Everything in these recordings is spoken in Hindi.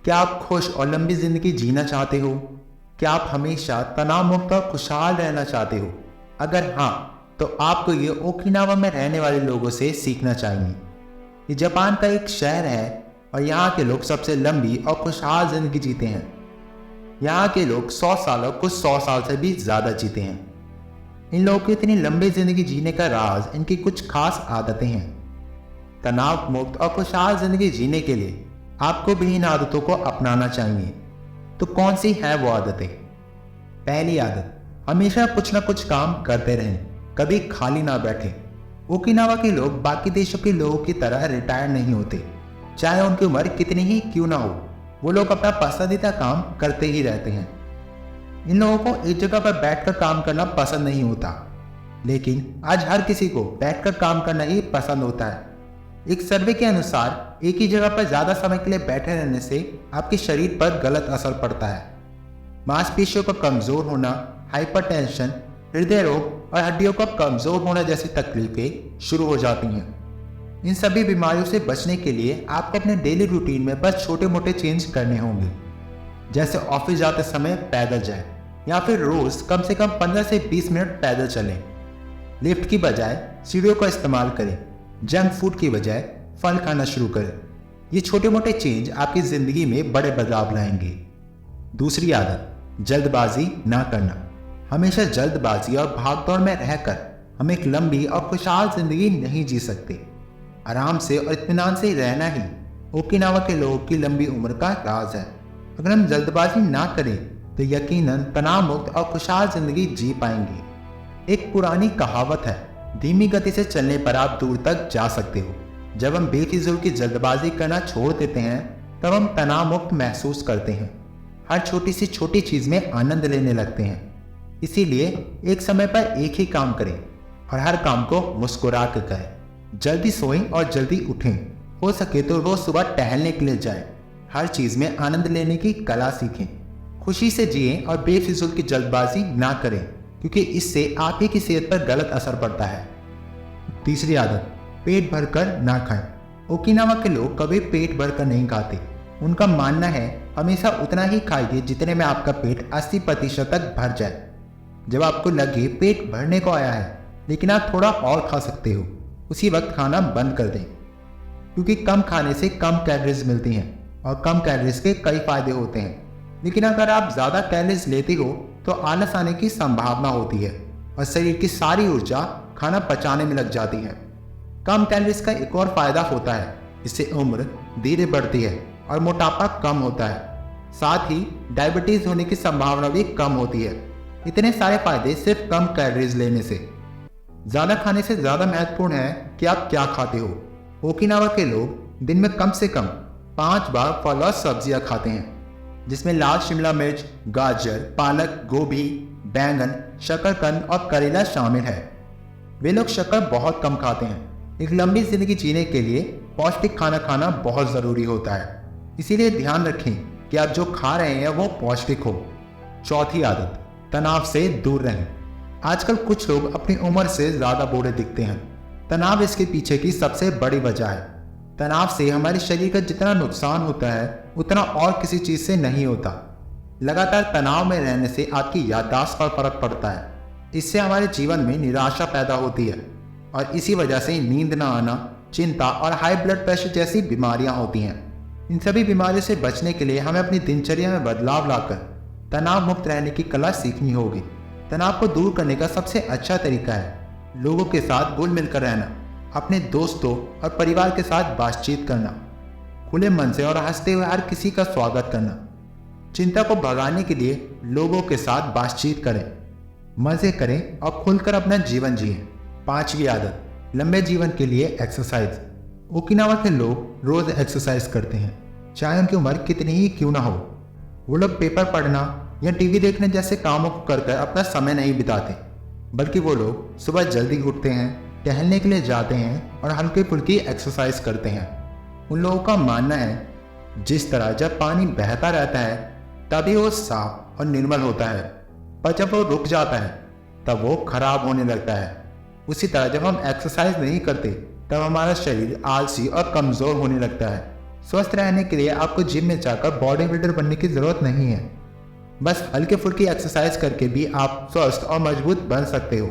क्या आप खुश और लंबी जिंदगी जीना चाहते हो? क्या आप हमेशा तनाव मुक्त और खुशहाल रहना चाहते हो? अगर हाँ, तो आपको ये ओकिनावा में रहने वाले लोगों से सीखना चाहिए। ये जापान का एक शहर है और यहाँ के लोग सबसे लंबी और खुशहाल जिंदगी जीते हैं। यहाँ के लोग 100 साल और कुछ 100 साल से भी ज्यादा जीते हैं। इन लोगों की इतनी लंबी जिंदगी जीने का राज इनकी कुछ खास आदतें हैं। तनाव मुक्त और खुशहाल जिंदगी जीने के लिए आपको भी इन आदतों को अपनाना चाहिए। तो कौन सी है वो आदतें? पहली आदत, हमेशा कुछ ना कुछ काम करते रहें, कभी खाली ना बैठें। ओकिनावा के लोग बाकी देशों के लोगों की तरह रिटायर नहीं होते। चाहे उनकी उम्र कितनी ही क्यों ना हो, वो लोग अपना पसंदीदा काम करते ही रहते हैं। इन लोगों को एक जगह पर बैठकर काम करना पसंद नहीं होता, लेकिन आज हर किसी को बैठकर काम करना ही पसंद होता है। एक सर्वे के अनुसार एक ही जगह पर ज्यादा समय के लिए बैठे रहने से आपके शरीर पर गलत असर पड़ता है। मांसपेशियों का कमजोर होना, हाइपरटेंशन, हृदय रोग और हड्डियों का कमजोर होना जैसी तकलीफें शुरू हो जाती हैं। इन सभी बीमारियों से बचने के लिए आपको अपने डेली रूटीन में बस छोटे मोटे चेंज करने होंगे। जैसे ऑफिस जाते समय पैदल जाएं, या फिर रोज कम से कम 15 से 20 मिनट पैदल चलें। लिफ्ट की बजाय सीढ़ियों का इस्तेमाल करें। जंक फूड की बजाय फल खाना शुरू करें। ये छोटे मोटे चेंज आपकी जिंदगी में बड़े बदलाव लाएंगे। दूसरी आदत, जल्दबाजी ना करना। हमेशा जल्दबाजी और भागदौड़ में रहकर हम एक लंबी और खुशहाल जिंदगी नहीं जी सकते। आराम से और इत्मीनान से रहना ही ओकिनावा के लोगों की लंबी उम्र का राज है। अगर हम जल्दबाजी ना करें तो यकीनन तनाव मुक्त और खुशहाल जिंदगी जी पाएंगे। एक पुरानी कहावत है, धीमी गति से चलने पर आप दूर तक जा सकते हो। जब हम बेफिजूल की जल्दबाजी करना छोड़ देते हैं तब हम तनाव मुक्त महसूस करते हैं। हर छोटी सी छोटी चीज में आनंद लेने लगते हैं। इसीलिए एक समय पर एक ही काम करें और हर काम को मुस्कुरा कर करें। जल्दी सोएं और जल्दी उठें। हो सके तो रोज सुबह टहलने के लिए जाएं। हर चीज में आनंद लेने की कला सीखें। खुशी से जिएं और बेफिजूल की जल्दबाजी ना करें, क्योंकि इससे आप ही की सेहत पर गलत असर पड़ता है। तीसरी आदत, पेट भरकर ना खाएं। ओकिनावा के लोग कभी पेट भरकर नहीं खाते। उनका मानना है हमेशा उतना ही खाइए जितने में आपका पेट 80% तक भर जाए। जब आपको लगे पेट भरने को आया है लेकिन आप थोड़ा और खा सकते हो, उसी वक्त खाना बंद कर दें, क्योंकि कम खाने से कम कैलोरीज मिलती हैं और कम कैलोरीज के कई फायदे होते हैं। लेकिन अगर आप ज्यादा कैलोरीज लेते हो तो आलस आने की संभावना होती है और शरीर की सारी ऊर्जा खाना पचाने में लग जाती है। कम कैलोरीज का एक और फायदा होता है, इससे उम्र धीरे बढ़ती है और मोटापा कम होता है। साथ ही डायबिटीज होने की संभावना भी कम होती है। इतने सारे फायदे सिर्फ कम कैलोरीज लेने से। ज्यादा खाने से ज्यादा महत्वपूर्ण है कि आप क्या खाते हो। ओकिनावा के लोग दिन में कम से कम 5 बार फल और सब्जियां खाते हैं, जिसमें लाल शिमला मिर्च, गाजर, पालक, गोभी, बैंगन, शकरकंद और करेला शामिल है। वे लोग शक्कर बहुत कम खाते हैं। एक लंबी जिंदगी जीने के लिए पौष्टिक खाना खाना बहुत जरूरी होता है। इसीलिए ध्यान रखें कि आप जो खा रहे हैं वो पौष्टिक हो। चौथी आदत, तनाव से दूर रहें। आजकल कुछ लोग अपनी उम्र से ज्यादा बूढ़े दिखते हैं। तनाव इसके पीछे की सबसे बड़ी वजह है। तनाव से हमारे शरीर का जितना नुकसान होता है उतना और किसी चीज से नहीं होता। लगातार तनाव में रहने से आपकी याददाश्त पर फर्क पड़ता है। इससे हमारे जीवन में निराशा पैदा होती है और इसी वजह से नींद न आना, चिंता और हाई ब्लड प्रेशर जैसी बीमारियां होती हैं। इन सभी बीमारियों से बचने के लिए हमें अपनी दिनचर्या में बदलाव लाकर तनाव मुक्त रहने की कला सीखनी होगी। तनाव को दूर करने का सबसे अच्छा तरीका है लोगों के साथ घुल मिलकर रहना, अपने दोस्तों और परिवार के साथ बातचीत करना, खुले मन से और हंसते हुए हर किसी का स्वागत करना। चिंता को भगाने के लिए लोगों के साथ बातचीत करें, मजे करें और खुलकर अपना जीवन जिएं। पांचवी आदत, लंबे जीवन के लिए एक्सरसाइज। ओकिनावा के लोग रोज एक्सरसाइज करते हैं, चाहे उनकी उम्र कितनी ही क्यों ना हो। वो लोग पेपर पढ़ना या टीवी देखने जैसे कामों को कर अपना समय नहीं बिताते, बल्कि वो लोग सुबह जल्दी उठते हैं, टहलने के लिए जाते हैं और हल्की फुल्की एक्सरसाइज करते हैं। उन लोगों का मानना है जिस तरह जब पानी बहता रहता है तभी वो साफ और निर्मल होता है, पर जब वो रुक जाता है तब वो खराब होने लगता है। उसी तरह जब हम एक्सरसाइज नहीं करते तब हमारा शरीर आलसी और कमजोर होने लगता है। स्वस्थ रहने के लिए आपको जिम में जाकर बॉडी बिल्डर बनने की जरूरत नहीं है। बस हल्के फुल्की एक्सरसाइज करके भी आप स्वस्थ और मजबूत बन सकते हो।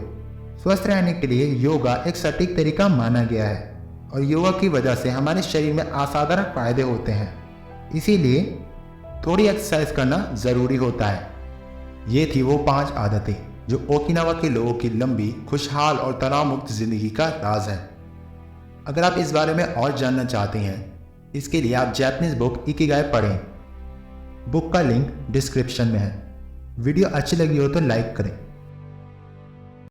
स्वस्थ रहने के लिए योगा एक सटीक तरीका माना गया है और योगा की वजह से हमारे शरीर में असाधारण फायदे होते हैं। इसीलिए थोड़ी एक्सरसाइज करना जरूरी होता है। ये थी वो 5 आदतें जो ओकिनावा के लोगों की लंबी, खुशहाल और तनाव मुक्त जिंदगी का राज है। अगर आप इस बारे में और जानना चाहते हैं, इसके लिए आप जापानीज बुक इकिगाई पढ़ें। बुक का लिंक डिस्क्रिप्शन में है। वीडियो अच्छी लगी हो तो लाइक करें।